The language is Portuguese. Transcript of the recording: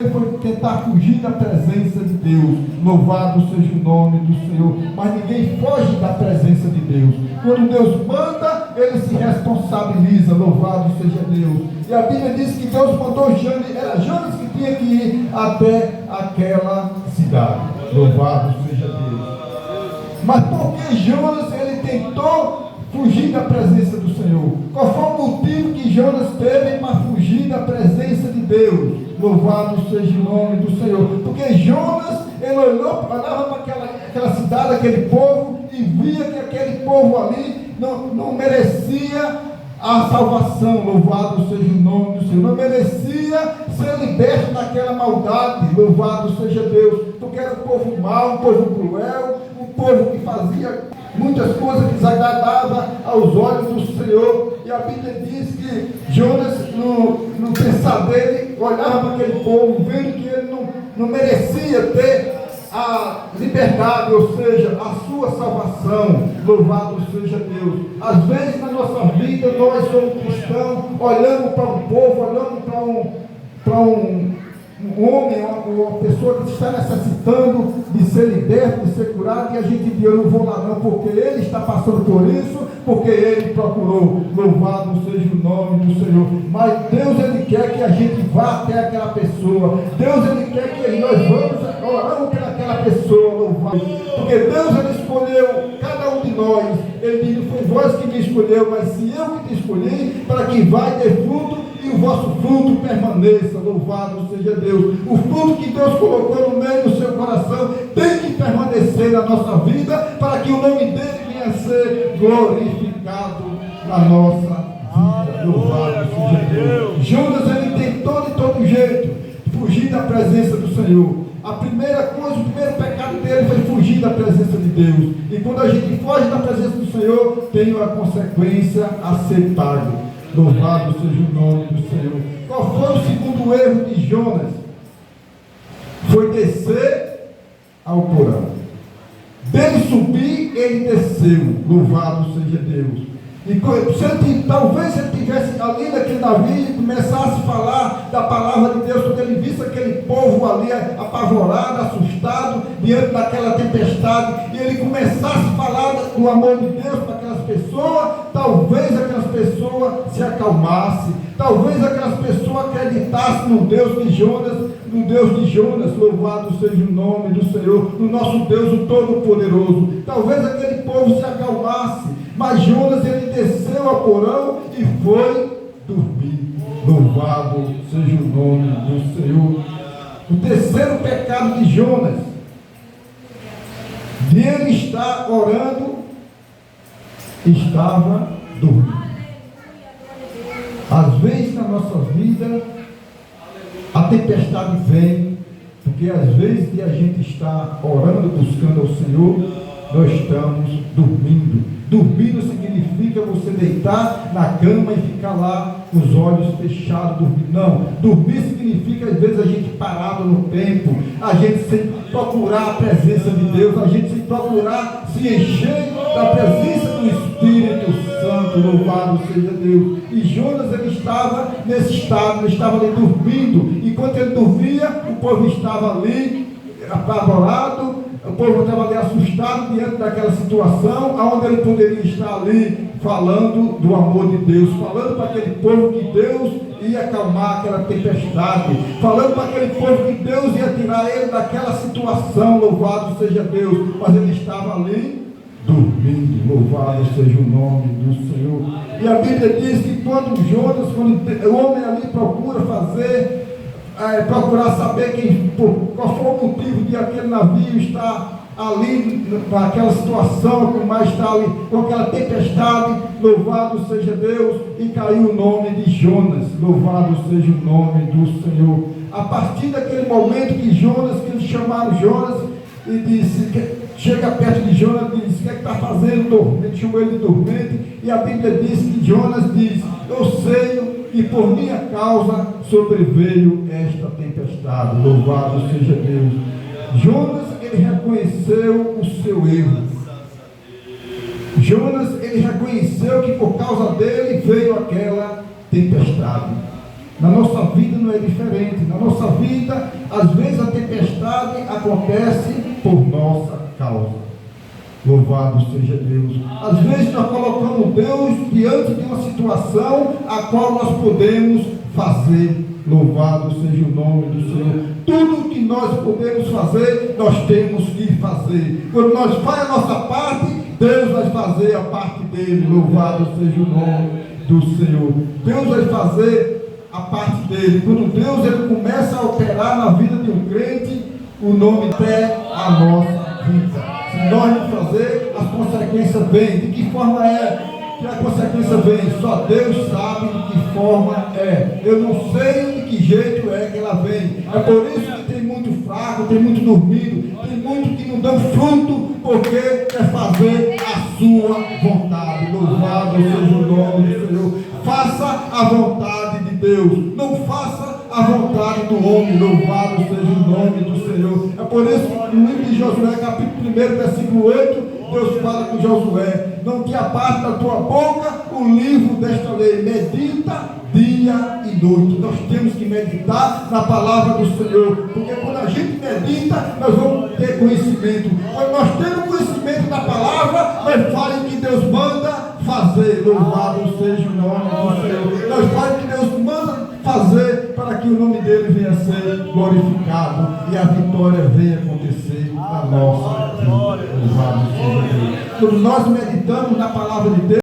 Ele foi tentar fugir da presença de Deus. Louvado seja o nome do Senhor. Mas ninguém foge da presença de Deus. Quando Deus manda, ele se responsabiliza. Louvado seja Deus. E a Bíblia diz que Deus mandou Jonas, era Jonas que tinha que ir até aquela cidade. Louvado seja Deus. Mas por que Jonas ele tentou fugir da presença do Senhor? Qual foi o motivo que Jonas teve para fugir da presença de Deus? Louvado seja o nome do Senhor. Porque Jonas, ele olhava para aquela cidade, aquele povo, e via que aquele povo ali não merecia a salvação. Louvado seja o nome do Senhor. Não merecia ser liberto daquela maldade. Louvado seja Deus. Porque era um povo mau, um povo cruel, um povo que fazia muitas coisas que desagradavam aos olhos do Senhor. E a Bíblia diz que Jonas, no pensar dele, olhava para aquele povo, vendo que ele não merecia ter a liberdade, ou seja, a sua salvação. Louvado seja Deus. Às vezes na nossa vida nós somos cristãos, olhamos para um povo, olhamos para um homem, uma pessoa que está necessitando de ser liberto, de ser curado, e a gente diz: eu não vou lá não, porque ele está passando por isso, porque ele procurou. Louvado seja o nome do Senhor. Mas Deus, ele quer que a gente vá até aquela pessoa. Deus, ele quer que nós oramos pelaquela pessoa. Louvado. Porque Deus, ele escolheu cada um de nós. Ele diz: não foi vós que me escolheu, mas se eu que te escolhi, para que vá e dê fruto, e o vosso fruto permaneça. Louvado seja Deus. O fruto que Deus colocou no meio do seu coração tem que permanecer na nossa vida, para que o nome dele venha a ser glorificado na nossa vida. Louvado seja Deus. Jonas, ele tentou de todo jeito fugir da presença do Senhor. A primeira coisa, o primeiro pecado dele foi fugir da presença de Deus. E quando a gente foge da presença do Senhor, tem uma consequência a ser paga. Louvado seja o nome do Senhor. Qual foi o segundo erro de Jonas? Foi descer ao porão. Dele subir, ele desceu. Louvado seja Deus. E talvez se ele estivesse ali naquele navio e começasse a falar da palavra de Deus, quando ele visse aquele povo ali apavorado, assustado, diante daquela tempestade, e ele começasse a falar do amor de Deus para aquelas pessoas, talvez aquelas pessoas se acalmassem, talvez aquelas pessoas acreditassem no Deus de Jonas, louvado seja o nome do Senhor, no nosso Deus o Todo-Poderoso. Talvez aquele povo se acalmasse, mas Jonas, ele desceu ao porão e foi dormir. Louvado seja o nome do Senhor. O terceiro pecado de Jonas, de ele estar orando, estava dormindo. Às vezes na nossa vida a tempestade vem, porque às vezes de a gente estar orando, buscando ao Senhor, nós estamos dormindo. Dormir não significa você deitar na cama e ficar lá com os olhos fechados, dormir. Não. Dormir significa, às vezes, a gente parado no tempo, a gente sem procurar a presença de Deus, a gente sem procurar se encher da presença do Espírito Santo. Louvado seja Deus. E Jonas, ele estava nesse estado, ele estava ali dormindo. Enquanto ele dormia, o povo estava ali apavorado. O povo estava ali assustado diante daquela situação, onde ele poderia estar ali falando do amor de Deus, falando para aquele povo que Deus ia acalmar aquela tempestade, falando para aquele povo que Deus ia tirar ele daquela situação. Louvado seja Deus. Mas ele estava ali dormindo. Louvado seja o nome do Senhor. E a Bíblia diz que quando o homem ali procura procurar saber qual foi o motivo de aquele navio estar ali, naquela situação, como mais está ali, com aquela tempestade, louvado seja Deus, e caiu o nome de Jonas. Louvado seja o nome do Senhor. A partir daquele momento que eles chamaram Jonas e disse, chega perto de Jonas e diz: o que é que está fazendo, dormente? Chamou ele de dormente, e a Bíblia diz que Jonas diz: eu sei que por minha causa sobreveio esta tempestade. Louvado seja Deus. Jonas, ele reconheceu o seu erro. Jonas, ele reconheceu que por causa dele veio aquela tempestade. Na nossa vida não é diferente. Na nossa vida, às vezes a tempestade acontece por nossa causa. Louvado seja Deus. Às vezes nós colocamos Deus diante de uma situação a qual nós podemos fazer. Louvado seja o nome do Senhor. Tudo que nós podemos fazer, nós temos que fazer. Quando nós fazemos a nossa parte, Deus vai fazer a parte dele. Louvado seja o nome do Senhor. Deus vai fazer a parte dele. Quando Deus ele começa a operar na vida de um crente, o nome é a nossa vida. Se nós não fazer, as consequências vêm. De que forma é que a consequência vem? Só Deus sabe de que forma é. Eu não sei de que jeito é que ela vem. É por isso que tem muito fraco, tem muito dormido, tem muito que não dão fruto, porque quer fazer a sua vontade. Louvado seja o nome do Senhor. Faça a vontade de Deus. Não faça a vontade do homem. Louvado seja o nome do Senhor. É por isso que no livro de Josué, capítulo 1, versículo 8, Deus fala com Josué: não te aparte da tua boca o livro desta lei, medita dia e noite. Nós temos que meditar na palavra do Senhor, porque quando a gente medita, nós vamos ter conhecimento. Quando nós temos conhecimento da palavra, nós fazemos o que Deus manda fazer. Louvado seja o nome do Senhor. Nós fazemos o que Deus manda fazer para que o nome dele venha a ser glorificado e a vitória venha acontecer na nossa vida. Louvado seja Deus. Quando nós meditamos na palavra de Deus,